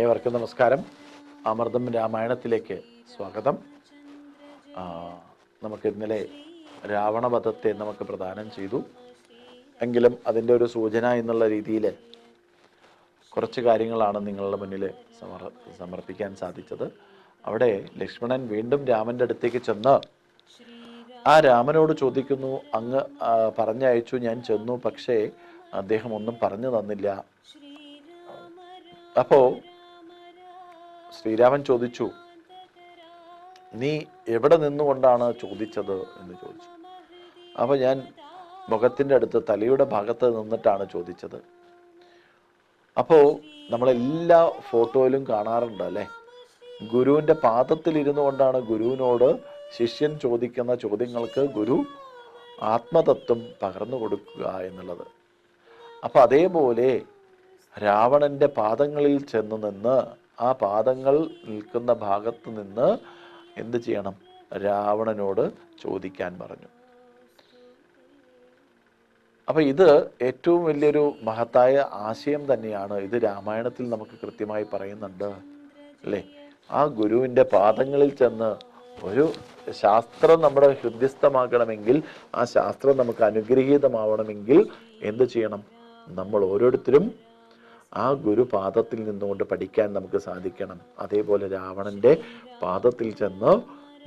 ഏവർക്കും നമസ്കാരം. അമൃതം രാമായണത്തിലേക്ക് സ്വാഗതം. നമുക്ക് ഇന്നലെ രാവണവധത്തെ നമുക്ക് പ്രദാനം ചെയ്തു. എങ്കിലും അതിൻ്റെ ഒരു സൂചന എന്നുള്ള രീതിയിൽ കുറച്ച് കാര്യങ്ങളാണ് നിങ്ങളുടെ മുന്നിൽ സമർപ്പിക്കാൻ സാധിച്ചത്. അവിടെ ലക്ഷ്മണൻ വീണ്ടും രാമൻ്റെ അടുത്തേക്ക് ചെന്ന് ആ രാമനോട് ചോദിക്കുന്നു, അങ്ങ് പറഞ്ഞയച്ചു, ഞാൻ ചെന്നു, പക്ഷേ അദ്ദേഹം ഒന്നും പറഞ്ഞു തന്നില്ല. അപ്പോൾ ശ്രീരാമൻ ചോദിച്ചു, നീ എവിടെ നിന്നുകൊണ്ടാണ് ചോദിച്ചത് എന്ന് ചോദിച്ചു. അപ്പോൾ ഞാൻ മുഖത്തിൻ്റെ അടുത്ത് തലയുടെ ഭാഗത്ത് നിന്നിട്ടാണ് ചോദിച്ചത്. അപ്പോൾ നമ്മളെല്ലാ ഫോട്ടോയിലും കാണാറുണ്ട് അല്ലേ, ഗുരുവിൻ്റെ പാദത്തിലിരുന്നു കൊണ്ടാണ് ഗുരുവിനോട് ശിഷ്യൻ ചോദിക്കുന്ന ചോദ്യങ്ങൾക്ക് ഗുരു ആത്മതത്വം പകർന്നു കൊടുക്കുക എന്നുള്ളത്. അപ്പം അതേപോലെ രാവണൻ്റെ പാദങ്ങളിൽ ചെന്ന് നിന്ന് ആ പാദങ്ങൾ നിൽക്കുന്ന ഭാഗത്ത് നിന്ന് എന്ത് ചെയ്യണം, രാവണനോട് ചോദിക്കാൻ പറഞ്ഞു. അപ്പം ഇത് ഏറ്റവും വലിയൊരു മഹത്തായ ആശയം തന്നെയാണ്. ഇത് രാമായണത്തിൽ നമുക്ക് കൃത്യമായി പറയുന്നുണ്ട് അല്ലേ. ആ ഗുരുവിൻ്റെ പാദങ്ങളിൽ ചെന്ന് ഒരു ശാസ്ത്രം നമ്മുടെ ഹൃദ്യസ്ഥമാക്കണമെങ്കിൽ, ആ ശാസ്ത്രം നമുക്ക് അനുഗ്രഹീതമാവണമെങ്കിൽ എന്ത് ചെയ്യണം, നമ്മൾ ഓരോരുത്തരും ആ ഗുരുപാദത്തിൽ നിന്നുകൊണ്ട് പഠിക്കാൻ നമുക്ക് സാധിക്കണം. അതേപോലെ രാവണൻ്റെ പാദത്തിൽ ചെന്ന്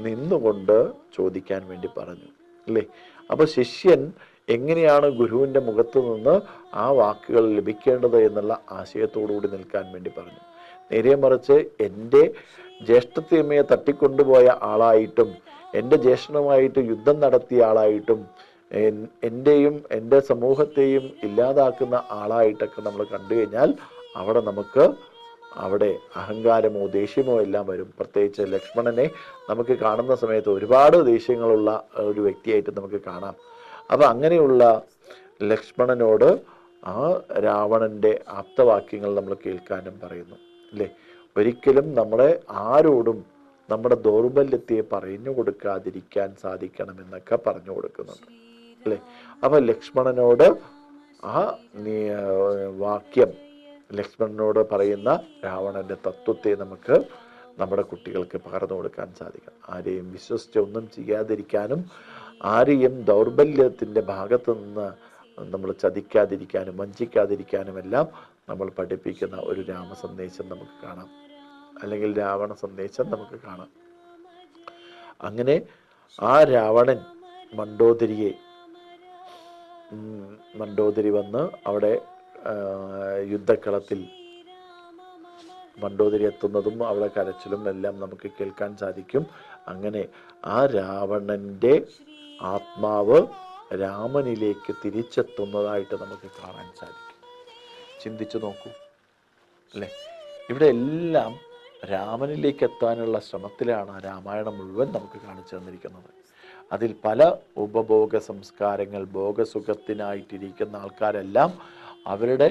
നിന്നുകൊണ്ട് ചോദിക്കാൻ വേണ്ടി പറഞ്ഞു അല്ലേ. അപ്പോൾ ശിഷ്യൻ എങ്ങനെയാണ് ഗുരുവിൻ്റെ മുഖത്ത് നിന്ന് ആ വാക്കുകൾ ലഭിക്കേണ്ടത് എന്നുള്ള ആശയത്തോടുകൂടി നിൽക്കാൻ വേണ്ടി പറഞ്ഞു. നേരെ മറിച്ച് എൻ്റെ ജ്യേഷ്ഠത്തിയമ്മയെ തട്ടിക്കൊണ്ടുപോയ ആളായിട്ടും എൻ്റെ ജ്യേഷ്ഠനുമായിട്ട് യുദ്ധം നടത്തിയ ആളായിട്ടും എൻ്റെയും എൻ്റെ സമൂഹത്തെയും ഇല്ലാതാക്കുന്ന ആളായിട്ടൊക്കെ നമ്മൾ കണ്ടു കഴിഞ്ഞാൽ അവിടെ അഹങ്കാരമോ ദേഷ്യമോ എല്ലാം വരും. പ്രത്യേകിച്ച് ലക്ഷ്മണനെ നമുക്ക് കാണുന്ന സമയത്ത് ഒരുപാട് ദേഷ്യങ്ങളുള്ള ഒരു വ്യക്തിയായിട്ട് നമുക്ക് കാണാം. അപ്പം അങ്ങനെയുള്ള ലക്ഷ്മണനോട് ആ രാവണൻ്റെ ആപ്തവാക്യങ്ങൾ നമ്മൾ കേൾക്കാനും പറയുന്നു അല്ലേ. ഒരിക്കലും നമ്മളെ ആരോടും നമ്മുടെ ദൗർബല്യത്തെ പറഞ്ഞു കൊടുക്കാതിരിക്കാൻ സാധിക്കണമെന്നൊക്കെ പറഞ്ഞു കൊടുക്കുന്നുണ്ട് അല്ലേ. അപ്പം ലക്ഷ്മണനോട് ആ വാക്യം, ലക്ഷ്മണനോട് പറയുന്ന രാവണൻ്റെ തത്വത്തെ നമുക്ക് നമ്മുടെ കുട്ടികൾക്ക് പകർന്നു കൊടുക്കാൻ സാധിക്കണം. ആരെയും വിശ്വസിച്ച് ഒന്നും ചെയ്യാതിരിക്കാനും ആരെയും ദൗർബല്യത്തിൻ്റെ ഭാഗത്ത് നിന്ന് നമ്മൾ ചതിക്കാതിരിക്കാനും വഞ്ചിക്കാതിരിക്കാനും എല്ലാം നമ്മൾ പഠിപ്പിക്കുന്ന ഒരു രാമസന്ദേശം നമുക്ക് കാണാം, അല്ലെങ്കിൽ രാവണ സന്ദേശം നമുക്ക് കാണാം. അങ്ങനെ ആ രാവണൻ മണ്ഡോദരി വന്ന് അവിടെ യുദ്ധക്കളത്തിൽ മണ്ഡോദരി എത്തുന്നതും അവിടെ കരച്ചിലും എല്ലാം നമുക്ക് കേൾക്കാൻ സാധിക്കും. അങ്ങനെ ആ രാവണൻ്റെ ആത്മാവ് രാമനിലേക്ക് തിരിച്ചെത്തുന്നതായിട്ട് നമുക്ക് കാണാൻ സാധിക്കും. ചിന്തിച്ചു നോക്കൂ അല്ലേ. ഇവിടെ എല്ലാം രാമനിലേക്ക് എത്താനുള്ള ശ്രമത്തിലാണ് രാമായണം മുഴുവൻ നമുക്ക് കാണിച്ചു തന്നിരിക്കുന്നത്. അതിൽ പല ഉപഭോഗ സംസ്കാരങ്ങൾ, ഭോഗസുഖത്തിനായിട്ടിരിക്കുന്ന ആൾക്കാരെല്ലാം അവരുടെ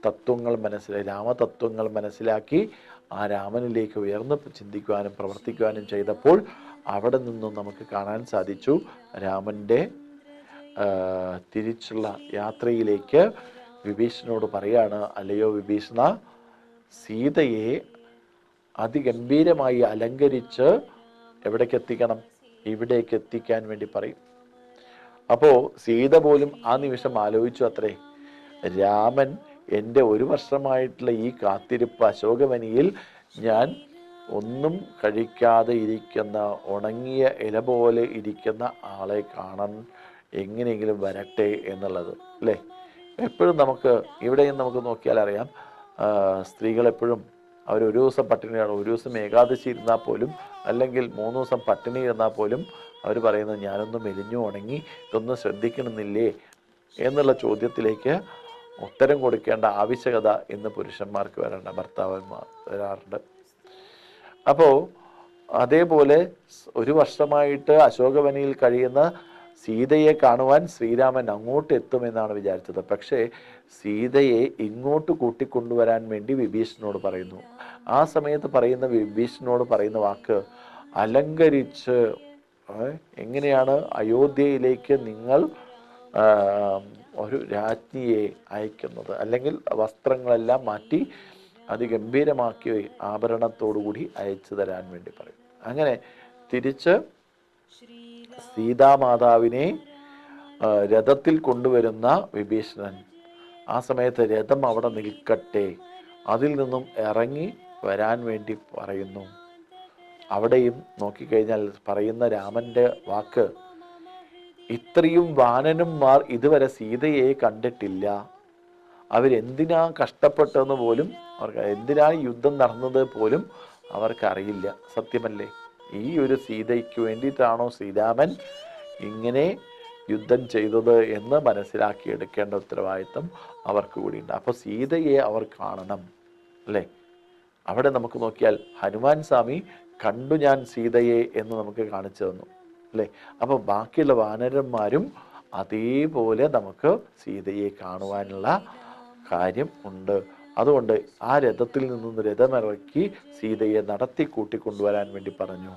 തത്വങ്ങൾ രാമതത്വങ്ങൾ മനസ്സിലാക്കി ആ രാമനിലേക്ക് ഉയർന്ന് ചിന്തിക്കുവാനും പ്രവർത്തിക്കുവാനും ചെയ്തപ്പോൾ അവിടെ നിന്നും നമുക്ക് കാണാൻ സാധിച്ചു, രാമൻ്റെ തിരിച്ചുള്ള യാത്രയിലേക്ക് വിഭീഷണനോട് പറയാണ്, അല്ലയോ വിഭീഷണ, സീതയെ അതിഗംഭീരമായി അലങ്കരിച്ച് എവിടേക്ക് എത്തിക്കണം, ഇവിടേക്ക് എത്തിക്കാൻ വേണ്ടി പറയും. അപ്പോൾ സീത പോലും ആ നിമിഷം ആലോചിച്ചു അത്രേ, രാമൻ എൻ്റെ 1 വർഷമായിട്ടുള്ള ഈ കാത്തിരിപ്പ് അശോകവനിയിൽ ഞാൻ ഒന്നും കഴിക്കാതെ ഇരിക്കുന്ന, ഉണങ്ങിയ ഇല പോലെ ഇരിക്കുന്ന ആളെ കാണാൻ എങ്ങനെയെങ്കിലും വരട്ടെ എന്നുള്ളത് അല്ലേ. എപ്പോഴും നമുക്ക് ഇവിടെയും നമുക്ക് നോക്കിയാൽ അറിയാം, സ്ത്രീകളെപ്പോഴും ഒരു ദിവസം പട്ടിണിയാണ്, ഒരു ദിവസം ഏകാദശി ഇരുന്നാൽ പോലും, അല്ലെങ്കിൽ 3 ദിവസം പട്ടിണി ഇരുന്നാൽ പോലും അവർ പറയുന്നത്, ഞാനൊന്നും മെലിഞ്ഞു ഉണങ്ങി, ഇതൊന്നും ശ്രദ്ധിക്കണമെന്നില്ലേ എന്നുള്ള ചോദ്യത്തിലേക്ക് ഉത്തരം കൊടുക്കേണ്ട ആവശ്യകത ഇന്ന് പുരുഷന്മാർക്ക് ഭർത്താവന്മാർ വരാറുണ്ട്. അപ്പോൾ അതേപോലെ 1 വർഷമായിട്ട് അശോകവനിയിൽ കഴിയുന്ന സീതയെ കാണുവാൻ ശ്രീരാമൻ അങ്ങോട്ട് എത്തുമെന്നാണ് വിചാരിച്ചത്. പക്ഷേ സീതയെ ഇങ്ങോട്ട് കൂട്ടിക്കൊണ്ടുവരാൻ വേണ്ടി വിഭീഷണനോട് പറയുന്നു. ആ സമയത്ത് വിഭീഷണനോട് പറയുന്ന വാക്ക്, അലങ്കരിച്ച്, എങ്ങനെയാണ് അയോധ്യയിലേക്ക് നിങ്ങൾ ഒരു രാജ്ഞിയെ അയക്കുന്നത്, അല്ലെങ്കിൽ വസ്ത്രങ്ങളെല്ലാം മാറ്റി അതിഗംഭീരമാക്കി ആഭരണത്തോടുകൂടി അയച്ചു തരാൻ വേണ്ടി പറയും. അങ്ങനെ തിരിച്ച് സീതാമാതാവിനെ രഥത്തിൽ കൊണ്ടുവരുന്ന വിഭീഷണൻ ആ സമയത്ത് രഥം അവിടെ നിൽക്കട്ടെ, അതിൽ നിന്നും ഇറങ്ങി വരാൻ വേണ്ടി പറയുന്നു. അവിടെയും നോക്കിക്കഴിഞ്ഞാൽ പറയുന്ന രാമന്റെ വാക്ക്, ഇത്രയും വാനരന്മാർ ഇതുവരെ സീതയെ കണ്ടിട്ടില്ല, അവരെന്തിനാ കഷ്ടപ്പെട്ടതെന്ന് പോലും അവർക്ക്, എന്തിനാണ് യുദ്ധം നടന്നത് പോലും അവർക്കറിയില്ല. സത്യമല്ലേ? ഈ ഒരു സീതയ്ക്ക് വേണ്ടിയിട്ടാണോ ശ്രീരാമൻ ഇങ്ങനെ യുദ്ധം ചെയ്തത് എന്ന് മനസ്സിലാക്കിയെടുക്കേണ്ട ഉത്തരവാദിത്വം അവർക്ക് കൂടിയുണ്ട്. അപ്പോൾ സീതയെ അവർ കാണണം അല്ലേ? അവിടെ നമുക്ക് നോക്കിയാൽ ഹനുമാൻ സ്വാമി കണ്ടു ഞാൻ സീതയെ എന്ന് നമുക്ക് കാണിച്ചു തന്നു അല്ലേ? അപ്പോൾ ബാക്കിയുള്ള വാനരന്മാരും അതേപോലെ നമുക്ക് സീതയെ കാണുവാനുള്ള കാര്യം ഉണ്ട്. അതുകൊണ്ട് ആ രഥത്തിൽ നിന്നും രഥമിറക്കി സീതയെ നടത്തി കൂട്ടിക്കൊണ്ടുവരാൻ വേണ്ടി പറഞ്ഞു.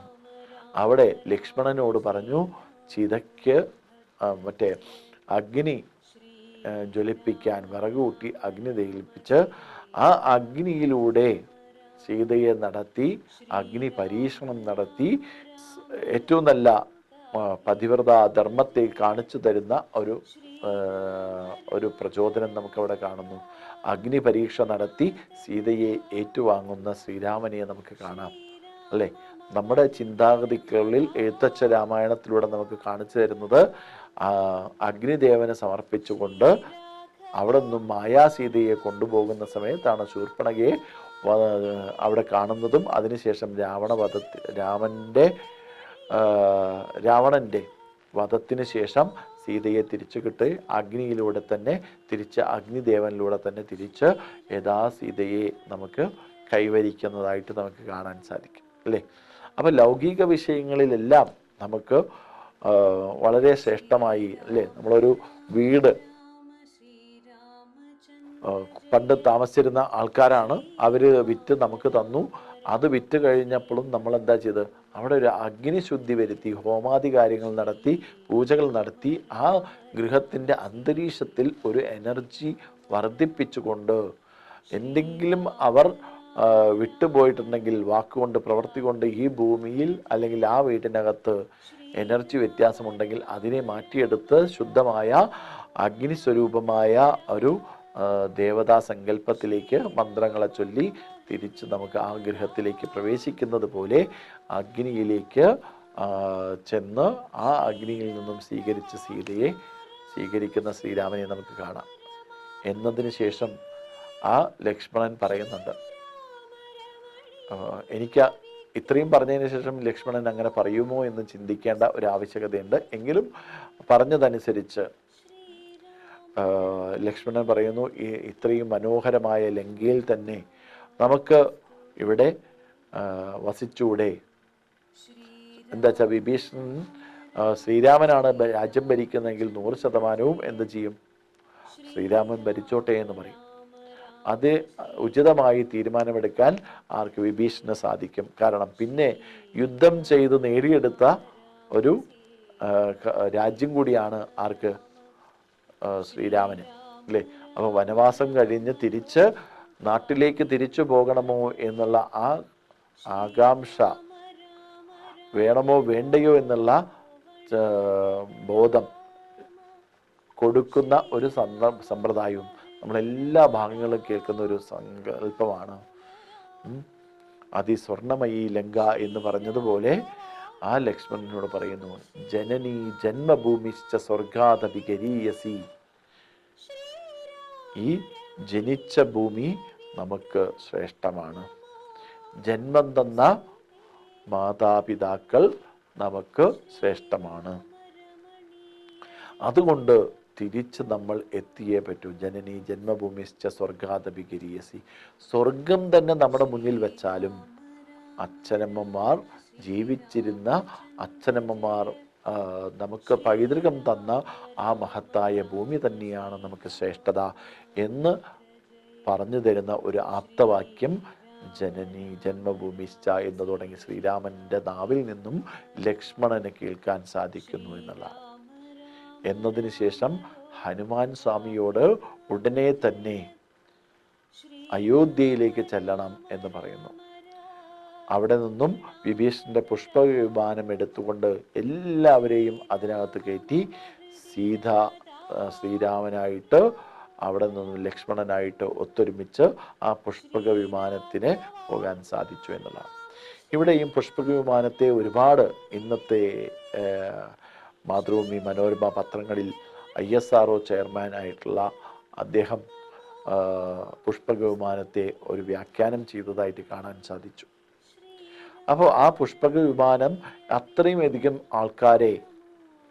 അവിടെ ലക്ഷ്മണനോട് പറഞ്ഞു, ചിതയ്ക്ക് മറ്റേ അഗ്നി ജ്വലിപ്പിക്കാൻ വിറക് കൂട്ടി അഗ്നി ദഹിപ്പിച്ച് ആ അഗ്നിയിലൂടെ സീതയെ നടത്തി അഗ്നി പരീക്ഷണം നടത്തി ഏറ്റവും നല്ല പതിവ്രത ധർമ്മത്തെ കാണിച്ചു തരുന്ന ഒരു പ്രചോദനം നമുക്കവിടെ കാണുന്നു. അഗ്നി പരീക്ഷ നടത്തി സീതയെ ഏറ്റുവാങ്ങുന്ന ശ്രീരാമനെ നമുക്ക് കാണാം അല്ലേ? നമ്മുടെ ചിന്താഗതികളിൽ എഴുത്തച്ഛ രാമായണത്തിലൂടെ നമുക്ക് കാണിച്ചു തരുന്നത് അഗ്നിദേവനെ സമർപ്പിച്ചുകൊണ്ട് അവിടെ നിന്നും മായാസീതയെ കൊണ്ടുപോകുന്ന സമയത്താണ് ശൂർപ്പണഖയെ അവിടെ കാണുന്നതും അതിനുശേഷം രാവണന്റെ വധത്തിന് ശേഷം സീതയെ തിരിച്ചു കിട്ടി അഗ്നിയിലൂടെ തന്നെ തിരിച്ച് അഗ്നിദേവനിലൂടെ തന്നെ തിരിച്ച് യഥാ സീതയെ നമുക്ക് കൈവരിക്കുന്നതായിട്ട് നമുക്ക് കാണാൻ സാധിക്കും അല്ലേ? അപ്പം ലൗകിക വിഷയങ്ങളിലെല്ലാം നമുക്ക് വളരെ ശ്രേഷ്ഠമായി അല്ലേ? നമ്മളൊരു വീട് പണ്ട് താമസിച്ചിരുന്ന ആൾക്കാരാണ്, അവർ വിറ്റ് നമുക്ക് തന്നു. അത് വിറ്റ് കഴിഞ്ഞപ്പോഴും നമ്മൾ എന്താ ചെയ്ത് അവിടെ ഒരു അഗ്നിശുദ്ധി വരുത്തി ഹോമാദി കാര്യങ്ങൾ നടത്തി പൂജകൾ നടത്തി ആ ഗൃഹത്തിൻ്റെ അന്തരീക്ഷത്തിൽ ഒരു എനർജി വർദ്ധിപ്പിച്ചുകൊണ്ട് എന്തെങ്കിലും അവർ വിട്ടുപോയിട്ടുണ്ടെങ്കിൽ വാക്കുകൊണ്ട് പ്രവൃത്തി കൊണ്ട് ഈ ഭൂമിയിൽ അല്ലെങ്കിൽ ആ വീട്ടിനകത്ത് എനർജി വ്യത്യാസമുണ്ടെങ്കിൽ അതിനെ മാറ്റിയെടുത്ത് ശുദ്ധമായ അഗ്നിസ്വരൂപമായ ഒരു ദേവതാ സങ്കല്പത്തിലേക്ക് മന്ത്രങ്ങളെ ചൊല്ലി തിരിച്ച് നമുക്ക് ആ ഗൃഹത്തിലേക്ക് പ്രവേശിക്കുന്നത് പോലെ അഗ്നിയിലേക്ക് ചെന്ന് ആ അഗ്നിയിൽ നിന്നും സ്വീകരിച്ച് സീതയെ സ്വീകരിക്കുന്ന ശ്രീരാമനെ നമുക്ക് കാണാം. എന്നതിന് ശേഷം ആ ലക്ഷ്മണൻ പറയുന്നുണ്ട്, എനിക്ക് ഇത്രയും പറഞ്ഞതിന് ശേഷം ലക്ഷ്മണൻ അങ്ങനെ പറയുമോ എന്ന് ചിന്തിക്കേണ്ട ഒരു ആവശ്യകതയുണ്ട്. എങ്കിലും പറഞ്ഞതനുസരിച്ച് ലക്ഷ്മണൻ പറയുന്നു, ഇത്രയും മനോഹരമായ ലങ്കയിൽ തന്നെ നമുക്ക് ഇവിടെ വസിച്ചൂടെ? എന്താ വെച്ചാൽ വിഭീഷണൻ ശ്രീരാമനാണ് രാജ്യം ഭരിക്കുന്നതെങ്കിൽ 100% എന്ത് ചെയ്യും? ശ്രീരാമൻ ഭരിച്ചോട്ടെ എന്ന് പറയും. അത് ഉചിതമായി തീരുമാനമെടുക്കാൻ ആർക്ക്? വിഭീഷണന് സാധിക്കും. കാരണം പിന്നെ യുദ്ധം ചെയ്ത് നേടിയെടുത്ത ഒരു രാജ്യം കൂടിയാണ് ആർക്ക്? ശ്രീരാമന് അല്ലേ? അപ്പോൾ വനവാസം കഴിഞ്ഞ് തിരിച്ച് നാട്ടിലേക്ക് തിരിച്ചു പോകണമോ എന്നുള്ള ആ ആകാംക്ഷ, വേണമോ വേണ്ടയോ എന്നുള്ള ബോധം കൊടുക്കുന്ന ഒരു സമ്പ്രദായവും നമ്മളെല്ലാ ഭാഗങ്ങളും കേൾക്കുന്ന ഒരു സങ്കല്പമാണ്. അതിസ്വർണമയി ലങ്ക എന്ന് പറഞ്ഞതുപോലെ ആ ലക്ഷ്മണനോട് പറയുന്നു, ജനനി ജന്മഭൂമിശ്ച സ്വർഗാദപിഗരീയസി. ഈ ജനിച്ച ഭൂമി നമുക്ക് ശ്രേഷ്ഠമാണ്. ജന്മം തന്ന മാതാപിതാക്കൾ നമുക്ക് ശ്രേഷ്ഠമാണ്. അതുകൊണ്ട് തിരിച്ച് നമ്മൾ എത്തിയേ പറ്റൂ. ജനനി ജന്മഭൂമിശ്ച സ്വർഗാദപിഗരീയസി. സ്വർഗം തന്നെ നമ്മുടെ മുന്നിൽ വെച്ചാലും അച്ഛനമ്മമാർ ജീവിച്ചിരുന്ന അച്ഛനമ്മമാർ നമുക്ക് പൈതൃകം തന്ന ആ മഹത്തായ ഭൂമി തന്നെയാണ് നമുക്ക് ശ്രേഷ്ഠത എന്ന് പറഞ്ഞു തരുന്ന ഒരു ആപ്തവാക്യം ജനനി ജന്മഭൂമിശ്ച എന്ന് തുടങ്ങി ശ്രീരാമന്റെ നാവിൽ നിന്നും ലക്ഷ്മണന് കേൾക്കാൻ സാധിക്കുന്നു എന്നുള്ളതാണ്. എന്നതിന് ശേഷം ഹനുമാൻ സ്വാമിയോട് ഉടനെ തന്നെ അയോധ്യയിലേക്ക് ചെല്ലണം എന്ന് പറയുന്നു. അവിടെ നിന്നും വിഭീഷണന്റെ പുഷ്പവിമാനം എടുത്തുകൊണ്ട് എല്ലാവരെയും അതിനകത്ത് കയറ്റി ശ്രീരാമനായിട്ട് അവിടെ നിന്നും ലക്ഷ്മണനായിട്ട് ഒത്തൊരുമിച്ച് ആ പുഷ്പക വിമാനത്തിന് പോകാൻ സാധിച്ചു എന്നുള്ളതാണ്. ഇവിടെയും പുഷ്പക വിമാനത്തെ ഒരുപാട് ഇന്നത്തെ മാതൃഭൂമി, മനോരമ പത്രങ്ങളിൽ ISRO ചെയർമാനായിട്ടുള്ള അദ്ദേഹം പുഷ്പക വിമാനത്തെ ഒരു വ്യാഖ്യാനം ചെയ്തതായിട്ട് കാണാൻ സാധിച്ചു. അപ്പോൾ ആ പുഷ്പക വിമാനം അത്രയും അധികം ആൾക്കാരെ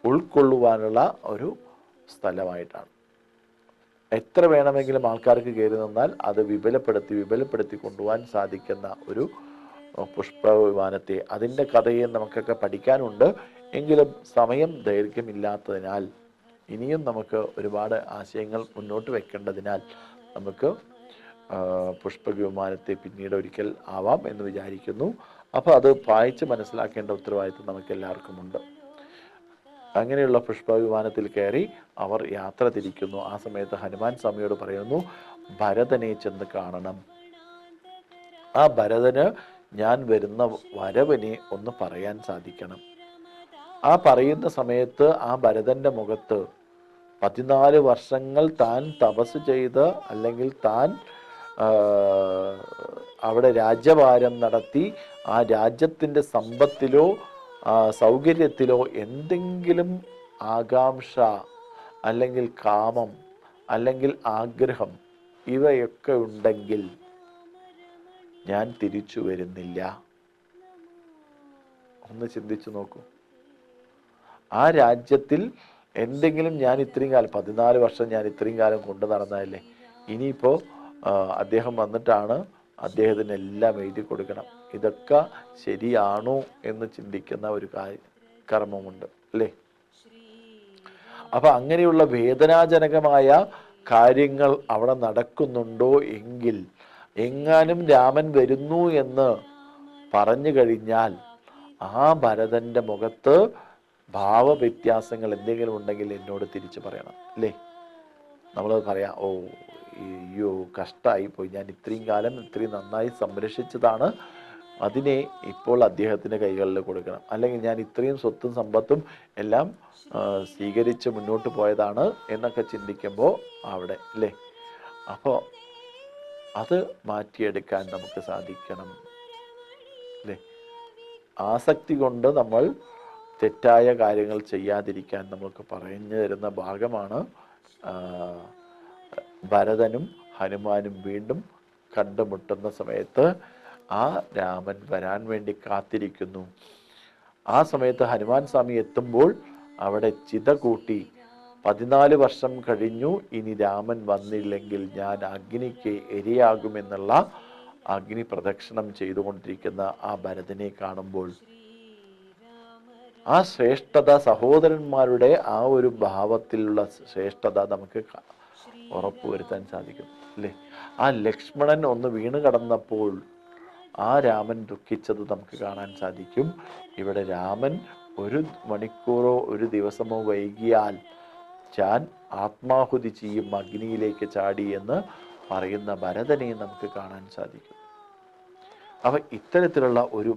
ഉൾക്കൊള്ളുവാനുള്ള ഒരു സ്ഥലമായിട്ടാണ്. എത്ര വേണമെങ്കിലും ആൾക്കാർക്ക് കയറി നിന്നാൽ അത് വിപുലപ്പെടുത്തി കൊണ്ടുപോകാൻ സാധിക്കുന്ന ഒരു പുഷ്പ വിമാനത്തെ, അതിൻ്റെ കഥയെ നമുക്കൊക്കെ പഠിക്കാനുണ്ട്. എങ്കിലും സമയം ദൈർഘ്യമില്ലാത്തതിനാൽ ഇനിയും നമുക്ക് ഒരുപാട് ആശയങ്ങൾ മുന്നോട്ട് വെക്കേണ്ടതിനാൽ നമുക്ക് പുഷ്പക വിമാനത്തെ പിന്നീട് ഒരിക്കൽ ആവാം എന്ന് വിചാരിക്കുന്നു. അപ്പോൾ അത് വായിച്ച് മനസ്സിലാക്കേണ്ട ഉത്തരവാദിത്വം നമുക്ക് എല്ലാവർക്കും ഉണ്ട്. അങ്ങനെയുള്ള പുഷ്പവിമാനത്തിൽ കയറി അവർ യാത്ര തിരിക്കുന്നു. ആ സമയത്ത് ഹനുമാൻ സ്വാമിയോട് പറയുന്നു, ഭരതനെ ചെന്ന് കാണണം. ആ ഭരതന് ഞാൻ വരുന്ന വരവിനെ ഒന്ന് പറയാൻ സാധിക്കണം. ആ പറയുന്ന സമയത്ത് ആ ഭരതന്റെ മുഖത്ത് 14 വർഷങ്ങൾ താൻ തപസ് ചെയ്ത് അല്ലെങ്കിൽ താൻ അവിടെ രാജ്യഭാരം നടത്തി ആ രാജ്യത്തിൻ്റെ സമ്പത്തിലോ സൗകര്യത്തിലോ എന്തെങ്കിലും ആകാംക്ഷ അല്ലെങ്കിൽ കാമം അല്ലെങ്കിൽ ആഗ്രഹം ഇവയൊക്കെ ഉണ്ടെങ്കിൽ ഞാൻ തിരിച്ചു വരുന്നില്ല. ഒന്ന് ചിന്തിച്ചു നോക്കൂ. ആ രാജ്യത്തിൽ എന്തെങ്കിലും ഞാൻ ഇത്രയും കാലം 14 വർഷം ഞാൻ ഇത്രയും കാലം കൊണ്ടു നടന്നതല്ലേ, ഇനിയിപ്പോൾ അദ്ദേഹം വന്നിട്ടാണ് അദ്ദേഹത്തിന് എല്ലാം എഴുതി കൊടുക്കണം. ഇതൊക്കെ ശരിയാണോ എന്ന് ചിന്തിക്കുന്ന ഒരു കർമ്മമുണ്ട് അല്ലേ. അപ്പൊ അങ്ങനെയുള്ള വേദനാജനകമായ കാര്യങ്ങൾ അവിടെ നടക്കുന്നുണ്ടോ എങ്കിൽ, എങ്ങാനും രാമൻ വരുന്നു എന്ന് പറഞ്ഞു കഴിഞ്ഞാൽ ആ ഭരതന്റെ മുഖത്ത് ഭാവവ്യത്യാസങ്ങൾ എന്തെങ്കിലും ഉണ്ടെങ്കിൽ എന്നോട് തിരിച്ചു പറയണം അല്ലേ. നമ്മൾ പറയാം, ഓ അയ്യോ കഷ്ടമായി പോയി, ഞാൻ ഇത്രയും കാലം ഇത്രയും നന്നായി സംരക്ഷിച്ചതാണ്, അതിനെ ഇപ്പോൾ അദ്ദേഹത്തിൻ്റെ കൈകളിൽ കൊടുക്കണം, അല്ലെങ്കിൽ ഞാൻ ഇത്രയും സ്വത്തും സമ്പത്തും എല്ലാം സ്വീകരിച്ച് മുന്നോട്ട് പോയതാണ് എന്നൊക്കെ ചിന്തിക്കുമ്പോൾ അവിടെ അല്ലേ. അപ്പോൾ അത് മാറ്റിയെടുക്കാൻ നമുക്ക് സാധിക്കണം അല്ലേ. ആസക്തി കൊണ്ട് നമ്മൾ തെറ്റായ കാര്യങ്ങൾ ചെയ്യാതിരിക്കാൻ നമുക്ക് പറഞ്ഞു തരുന്ന ഭാഗമാണ് ഭരതനും ഹനുമാനും വീണ്ടും കണ്ടുമുട്ടുന്ന സമയത്ത് ആ രാമൻ വരാൻ വേണ്ടി കാത്തിരിക്കുന്നു. ആ സമയത്ത് ഹനുമാൻ സ്വാമി എത്തുമ്പോൾ അവിടെ ചിത കൂട്ടി 14 വർഷം കഴിഞ്ഞു, ഇനി രാമൻ വന്നില്ലെങ്കിൽ ഞാൻ അഗ്നിക്ക് ഇരയാകുമെന്നുള്ള അഗ്നി പ്രദക്ഷിണം ചെയ്തുകൊണ്ടിരിക്കുന്ന ആ ഭരതനെ കാണുമ്പോൾ ആ ശ്രേഷ്ഠത, സഹോദരന്മാരുടെ ആ ഒരു ഭാവത്തിലുള്ള ശ്രേഷ്ഠത നമുക്ക് ഉറപ്പുവരുത്താൻ സാധിക്കും അല്ലേ. ആ ലക്ഷ്മണൻ ഒന്ന് വീണ് കടന്നപ്പോൾ ആ രാമൻ ദുഃഖിച്ചത് നമുക്ക് കാണാൻ സാധിക്കും. ഇവിടെ രാമൻ 1 മണിക്കൂറോ 1 ദിവസമോ വൈകിയാൽ ഞാൻ ആത്മാഹുതി ചെയ്യും, അഗ്നിയിലേക്ക് ചാടി എന്ന് പറയുന്ന ഭരതനെ നമുക്ക് കാണാൻ സാധിക്കും. അപ്പൊ ഇത്തരത്തിലുള്ള ഒരു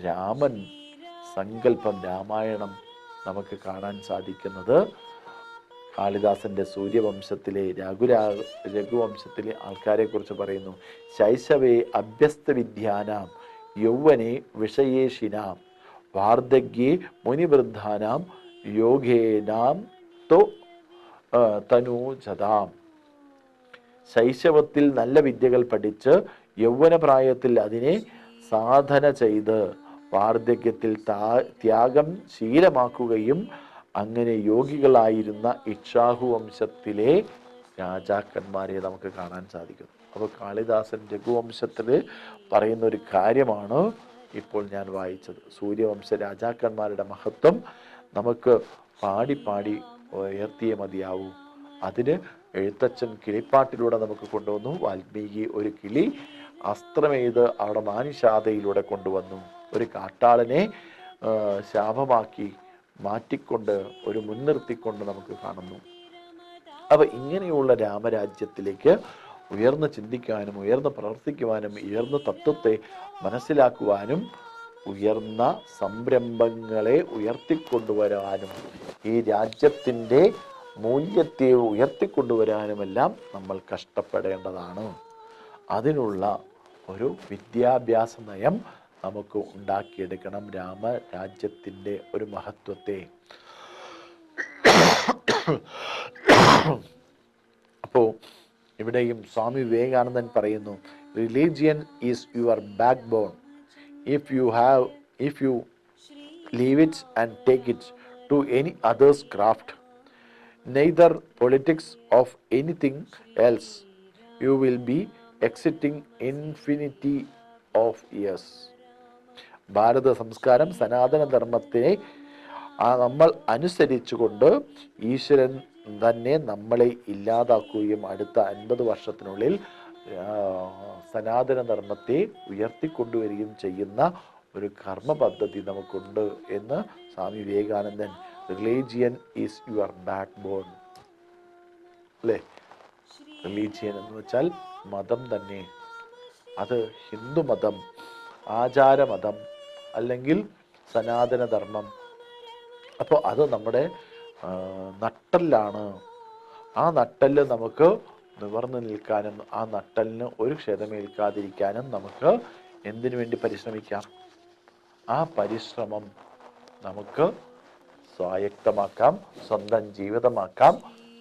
രാമൻ സങ്കല്പം രാമായണം നമുക്ക് കാണാൻ സാധിക്കുന്നത് കാളിദാസന്റെ സൂര്യവംശത്തിലെ രഘുവംശത്തിലെ ആൾക്കാരെ കുറിച്ച് പറയുന്നു. ശൈശവേ അഭ്യസ്ത വിദ്യാനാം യൗവനെ വിഷയേഷിനാം വാർദ്ധക്യേ മുനിവൃദ്ധാനാം യോഗേനാം തനൂജതാം. ശൈശവത്തിൽ നല്ല വിദ്യകൾ പഠിച്ച് യൗവനപ്രായത്തിൽ അതിനെ സാധന ചെയ്ത് വാർദ്ധക്യത്തിൽ ത്യാഗം ശീലമാക്കുകയും അങ്ങനെ യോഗികളായിരുന്ന ഇക്ഷ്വാകു വംശത്തിലെ രാജാക്കന്മാരെ നമുക്ക് കാണാൻ സാധിക്കും. അപ്പോൾ കാളിദാസൻ രഘുവംശത്തിൽ പറയുന്ന ഒരു കാര്യമാണ് ഇപ്പോൾ ഞാൻ വായിച്ചത്. സൂര്യവംശ രാജാക്കന്മാരുടെ മഹത്വം നമുക്ക് പാടി പാടി ഉയർത്തിയേ മതിയാവൂ. അതിന് എഴുത്തച്ഛൻ കിളിപ്പാട്ടിലൂടെ നമുക്ക് കൊണ്ടുവന്നു. വാൽമീകി ഒരു കിളി അസ്ത്രമെയ്ത് അവിടെ മാനിഷാദയിലൂടെ കൊണ്ടുവന്നു. ഒരു കാട്ടാളനെ ശാപമാക്കി മാറ്റിക്കൊണ്ട് ഒരു മുൻനിർത്തിക്കൊണ്ട് നമുക്ക് കാണുന്നു. അപ്പൊ ഇങ്ങനെയുള്ള രാമരാജ്യത്തിലേക്ക് ഉയർന്ന് ചിന്തിക്കാനും ഉയർന്ന് പ്രവർത്തിക്കുവാനും ഉയർന്ന തത്വത്തെ മനസ്സിലാക്കുവാനും ഉയർന്ന സംരംഭങ്ങളെ ഉയർത്തിക്കൊണ്ടുവരാനും ഈ രാജ്യത്തിൻ്റെ മൂല്യത്തെ ഉയർത്തിക്കൊണ്ടുവരാനുമെല്ലാം നമ്മൾ കഷ്ടപ്പെടേണ്ടതാണ്. അതിനുള്ള ഒരു വിദ്യാഭ്യാസ നയം നമുക്ക് ഉണ്ടാക്കിയെടുക്കണം. രാമരാജ്യത്തിൻ്റെ ഒരു മഹത്വത്തെ. അപ്പോൾ ഇവിടെയും സ്വാമി വിവേകാനന്ദൻ പറയുന്നു, religion is your back bone. If you leave it and take it to any other's craft, neither politics of anything else, you will be exiting infinity of years. ഭാരത സംസ്കാരം സനാതന ധർമ്മത്തെ നമ്മൾ അനുസരിച്ചുകൊണ്ട് ഈശ്വരൻ തന്നെ നമ്മളെ ഇല്ലാതാക്കുകയും അടുത്ത 50 വർഷത്തിനുള്ളിൽ സനാതന ധർമ്മത്തെ ഉയർത്തിക്കൊണ്ടുവരികയും ചെയ്യുന്ന ഒരു കർമ്മ പദ്ധതി നമുക്കുണ്ട് എന്ന് Swami Vivekananda, religion is your back bone, അല്ലേ? റിലീജിയൻ എന്ന് വെച്ചാൽ മതം തന്നെ. അത് ഹിന്ദു മതം, ആചാരമതം അല്ലെങ്കിൽ സനാതന ധർമ്മം. അപ്പോൾ അത് നമ്മുടെ നട്ടെല്ലാണ്. ആ നട്ടെല്ല് നമുക്ക് നിവർന്നു നിൽക്കാനും ആ നട്ടലിന് ഒരു ക്ഷതമേൽക്കാതിരിക്കാനും നമുക്ക് എന്തിനു വേണ്ടി പരിശ്രമിക്കാം? ആ പരിശ്രമം നമുക്ക് സ്വായക്തമാക്കാം, സ്വന്തം ജീവിതമാക്കാം,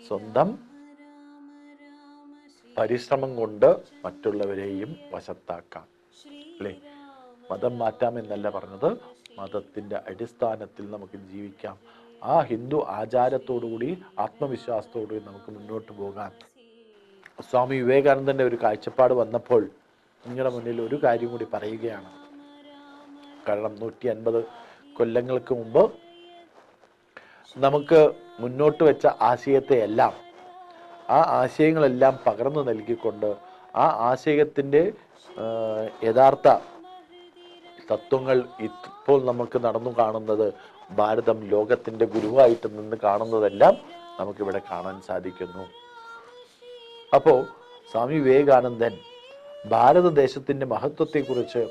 സ്വന്തം പരിശ്രമം കൊണ്ട് മറ്റുള്ളവരെയും വശത്താക്കാം, അല്ലേ? മതം മാറ്റാമെന്നല്ല പറഞ്ഞത്, മതത്തിൻ്റെ അടിസ്ഥാനത്തിൽ നമുക്ക് ജീവിക്കാം. ആ ഹിന്ദു ആചാരത്തോടുകൂടി ആത്മവിശ്വാസത്തോടുകൂടി നമുക്ക് മുന്നോട്ട് പോകാം. സ്വാമി വിവേകാനന്ദൻ്റെ ഒരു കാഴ്ചപ്പാട് വന്നപ്പോൾ നിങ്ങളുടെ മുന്നിൽ ഒരു കാര്യം കൂടി പറയുകയാണ്. കാരണം 150 കൊല്ലങ്ങൾക്ക് മുമ്പ് നമുക്ക് മുന്നോട്ട് വെച്ച ആശയത്തെയെല്ലാം, ആ ആശയങ്ങളെല്ലാം പകർന്നു നൽകിക്കൊണ്ട് ആ ആശയത്തിൻ്റെ യഥാർത്ഥ തത്വങ്ങൾ ഇപ്പോൾ നമുക്ക് നടന്നു കാണുന്നത്, ഭാരതം ലോകത്തിൻ്റെ ഗുരുവായിട്ട് നിന്ന് കാണുന്നതെല്ലാം നമുക്കിവിടെ കാണാൻ സാധിക്കുന്നു. അപ്പോൾ സ്വാമി വിവേകാനന്ദൻ ഭാരതദേശത്തിൻ്റെ മഹത്വത്തെക്കുറിച്ച്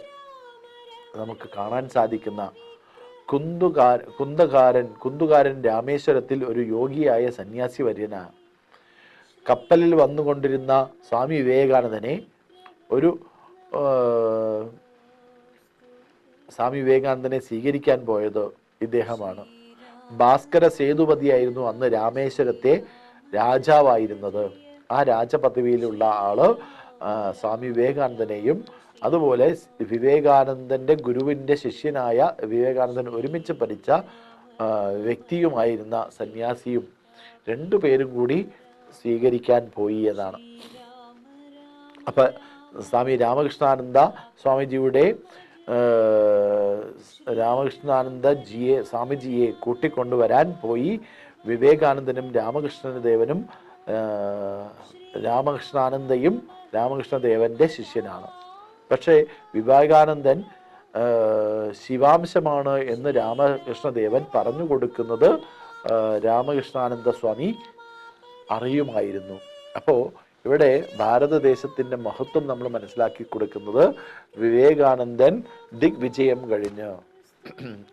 നമുക്ക് കാണാൻ സാധിക്കുന്ന കുന്തുകാരൻ രാമേശ്വരത്തിൽ ഒരു യോഗിയായ സന്യാസി വര്യനാണ്. കപ്പലിൽ വന്നുകൊണ്ടിരുന്ന സ്വാമി വിവേകാനന്ദനെ സ്വാമി വിവേകാനന്ദനെ സ്വീകരിക്കാൻ പോയത് ഇദ്ദേഹമാണ്. ഭാസ്കര സേതുപതിയായിരുന്നു അന്ന് രാമേശ്വരത്തെ രാജാവായിരുന്നത്. ആ രാജപദവിയിലുള്ള ആള് സ്വാമി വിവേകാനന്ദനെയും അതുപോലെ വിവേകാനന്ദന്റെ ഗുരുവിൻ്റെ ശിഷ്യനായ വിവേകാനന്ദൻ ഒരുമിച്ച് പഠിച്ച വ്യക്തിയുമായിരുന്ന സന്യാസിയും രണ്ടുപേരും കൂടി സ്വീകരിക്കാൻ പോയി എന്നാണ്. അപ്പൊ സ്വാമി രാമകൃഷ്ണാനന്ദ സ്വാമിജിയുടെ സ്വാമിജിയെ കൂട്ടിക്കൊണ്ടുവരാൻ പോയി. വിവേകാനന്ദനും രാമകൃഷ്ണദേവനും രാമകൃഷ്ണാനന്ദയും രാമകൃഷ്ണദേവന്റെ ശിഷ്യനാണ്. പക്ഷേ വിവേകാനന്ദൻ ശിവാംശമാണ് എന്ന് രാമകൃഷ്ണദേവൻ പറഞ്ഞു കൊടുക്കുന്നത് രാമകൃഷ്ണാനന്ദ സ്വാമി അറിയുമായിരുന്നു. അപ്പോൾ ഇവിടെ ഭാരതദേശത്തിൻ്റെ മഹത്വം നമ്മൾ മനസ്സിലാക്കി കൊടുക്കുന്നത് വിവേകാനന്ദൻ ദിഗ്വിജയം കഴിഞ്ഞ്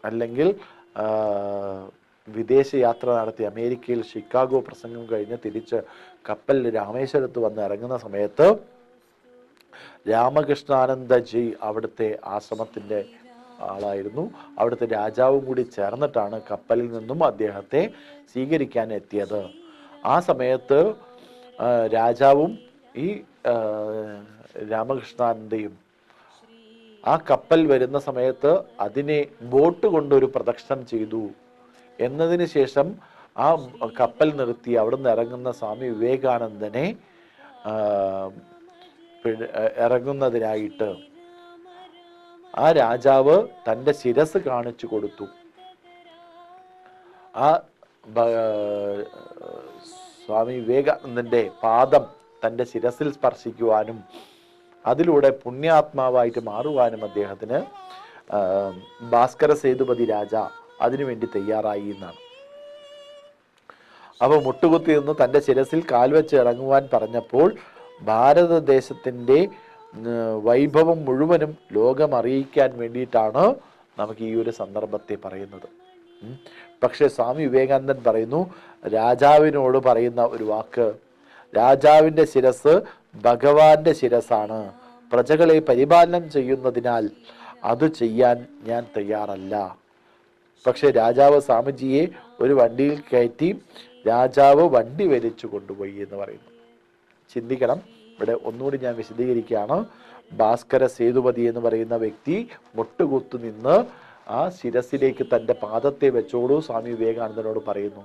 അല്ലെങ്കിൽ വിദേശയാത്ര നടത്തി അമേരിക്കയിൽ ഷിക്കാഗോ പ്രസംഗം കഴിഞ്ഞ് തിരിച്ച് കപ്പലിൽ രാമേശ്വരത്ത് വന്ന് ഇറങ്ങുന്ന സമയത്ത് രാമകൃഷ്ണാനന്ദജി അവിടുത്തെ ആശ്രമത്തിൻ്റെ ആളായിരുന്നു. അവിടുത്തെ രാജാവും കൂടി ചേർന്നിട്ടാണ് കപ്പലിൽ നിന്നും അദ്ദേഹത്തെ സ്വീകരിക്കാൻ എത്തിയത്. ആ സമയത്ത് രാജാവും ഈ രാമകൃഷ്ണാനന്ദയും ആ കപ്പൽ വരുന്ന സമയത്ത് അതിനെ ബോട്ട് കൊണ്ടൊരു പ്രദക്ഷിണം ചെയ്തു. എന്നതിന് ശേഷം ആ കപ്പൽ നിർത്തി അവിടുന്ന് ഇറങ്ങുന്ന സ്വാമി വിവേകാനന്ദനെ ഇറങ്ങുന്നതിനായിട്ട് ആ രാജാവ് തൻ്റെ ശിരസ് കാണിച്ചു കൊടുത്തു. ആ സ്വാമി വിവേകാനന്ദന്റെ പാദം തൻ്റെ ശിരസിൽ സ്പർശിക്കുവാനും അതിലൂടെ പുണ്യാത്മാവായിട്ട് മാറുവാനും അദ്ദേഹത്തിന് ഭാസ്കര സേതുപതി രാജ അതിനുവേണ്ടി തയ്യാറായി എന്നാണ്. അപ്പോൾ മുട്ടുകുത്തി നിന്ന് തൻ്റെ ശിരസിൽ കാൽവെച്ച് ഇറങ്ങുവാൻ പറഞ്ഞപ്പോൾ ഭാരതദേശത്തിൻ്റെ വൈഭവം മുഴുവനും ലോകം അറിയിക്കാൻ വേണ്ടിയിട്ടാണ് നമുക്ക് ഈ ഒരു സന്ദർഭത്തെ പറയുന്നത്. പക്ഷെ സ്വാമി വിവേകാനന്ദൻ പറയുന്നു, രാജാവിനോട് പറയുന്ന ഒരു വാക്ക്, രാജാവിൻ്റെ ശിരസ് ഭഗവാന്റെ ശിരസാണ്. പ്രജകളെ പരിപാലനം ചെയ്യുന്നതിനാൽ അത് ചെയ്യാൻ ഞാൻ തയ്യാറല്ല. പക്ഷെ രാജാവ് സ്വാമിജിയെ ഒരു വണ്ടിയിൽ കയറ്റി രാജാവ് വണ്ടി വലിച്ചു കൊണ്ടുപോയി എന്ന് പറയുന്നു. ചിന്തിക്കണം. ഇവിടെ ഒന്നുകൂടി ഞാൻ വിശദീകരിക്കുകയാണ്. ഭാസ്കര സേതുപതി എന്ന് പറയുന്ന വ്യക്തി മുട്ടുകുത്തു നിന്ന് ആ ശിരസിലേക്ക് തൻ്റെ പാദത്തെ വെച്ചോളൂ സ്വാമി വിവേകാനന്ദനോട് പറയുന്നു.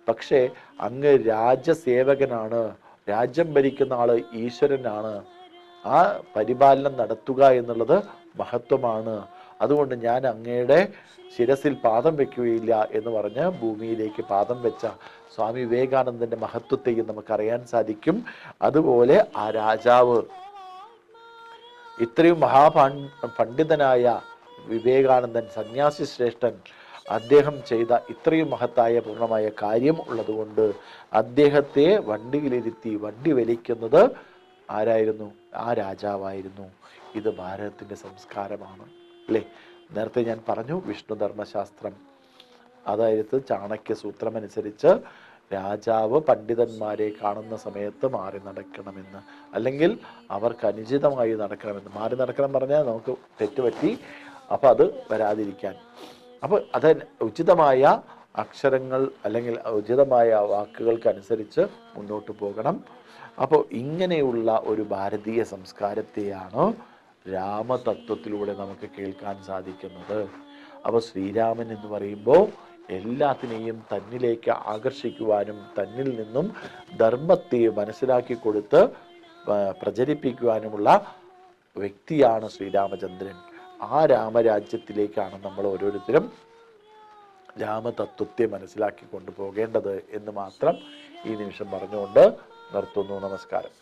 പക്ഷേ അങ്ങ് രാജ്യസേവകനാണ്, രാജ്യം ഭരിക്കുന്ന ആള് ഈശ്വരനാണ്, ആ പരിപാലനം നടത്തുക എന്നുള്ളത് മഹത്വമാണ്, അതുകൊണ്ട് ഞാൻ അങ്ങയുടെ ശിരസിൽ പാദം വെക്കുകയില്ല എന്ന് പറഞ്ഞ് ഭൂമിയിലേക്ക് പാദം വെച്ച സ്വാമി വിവേകാനന്ദന്റെ മഹത്വത്തെയും നമുക്കറിയാൻ സാധിക്കും. അതുപോലെ ആ രാജാവ്, ഇത്രയും പണ്ഡിതനായ വിവേകാനന്ദൻ, സന്യാസി ശ്രേഷ്ഠൻ, അദ്ദേഹം ചെയ്ത ഇത്രയും മഹത്തായ പൂർണ്ണമായ കാര്യം ഉള്ളതുകൊണ്ട് അദ്ദേഹത്തെ വണ്ടിയിലിരുത്തി വണ്ടി വലിക്കുന്നത് ആരായിരുന്നു? ആ രാജാവായിരുന്നു. ഇത് ഭാരതത്തിൻ്റെ സംസ്കാരമാണ് അല്ലേ? നേരത്തെ ഞാൻ പറഞ്ഞു വിഷ്ണു ധർമ്മശാസ്ത്രം, അതായത് ചാണക്യ സൂത്രം അനുസരിച്ച് രാജാവ് പണ്ഡിതന്മാരെ കാണുന്ന സമയത്ത് മാറി നടക്കണമെന്ന്, അല്ലെങ്കിൽ അവർക്ക് അനുചിതമായി നടക്കണമെന്ന്. മാറി നടക്കണം പറഞ്ഞാൽ നമുക്ക് തെറ്റുപറ്റി, അപ്പോൾ അത് വരാതിരിക്കാൻ. അപ്പോൾ അത് ഉചിതമായ അക്ഷരങ്ങൾ അല്ലെങ്കിൽ ഉചിതമായ വാക്കുകൾക്കനുസരിച്ച് മുന്നോട്ട് പോകണം. അപ്പോൾ ഇങ്ങനെയുള്ള ഒരു ഭാരതീയ സംസ്കാരത്തെയാണ് രാമതത്വത്തിലൂടെ നമുക്ക് കേൾക്കാൻ സാധിക്കുന്നത്. അപ്പോൾ ശ്രീരാമൻ എന്ന് പറയുമ്പോൾ എല്ലാത്തിനെയും തന്നിലേക്ക് ആകർഷിക്കുവാനും തന്നിൽ നിന്നും ധർമ്മത്തെ മനസ്സിലാക്കി കൊടുത്ത് പ്രചരിപ്പിക്കുവാനുമുള്ള വ്യക്തിയാണ് ശ്രീരാമചന്ദ്രൻ. ആ രാമരാജ്യത്തിലേക്കാണ് നമ്മൾ ഓരോരുത്തരും രാമതത്വത്തെ മനസ്സിലാക്കി കൊണ്ടുപോകേണ്ടത് എന്ന് മാത്രം ഈ നിമിഷം പറഞ്ഞുകൊണ്ട് നിർത്തുന്നു. നമസ്കാരം.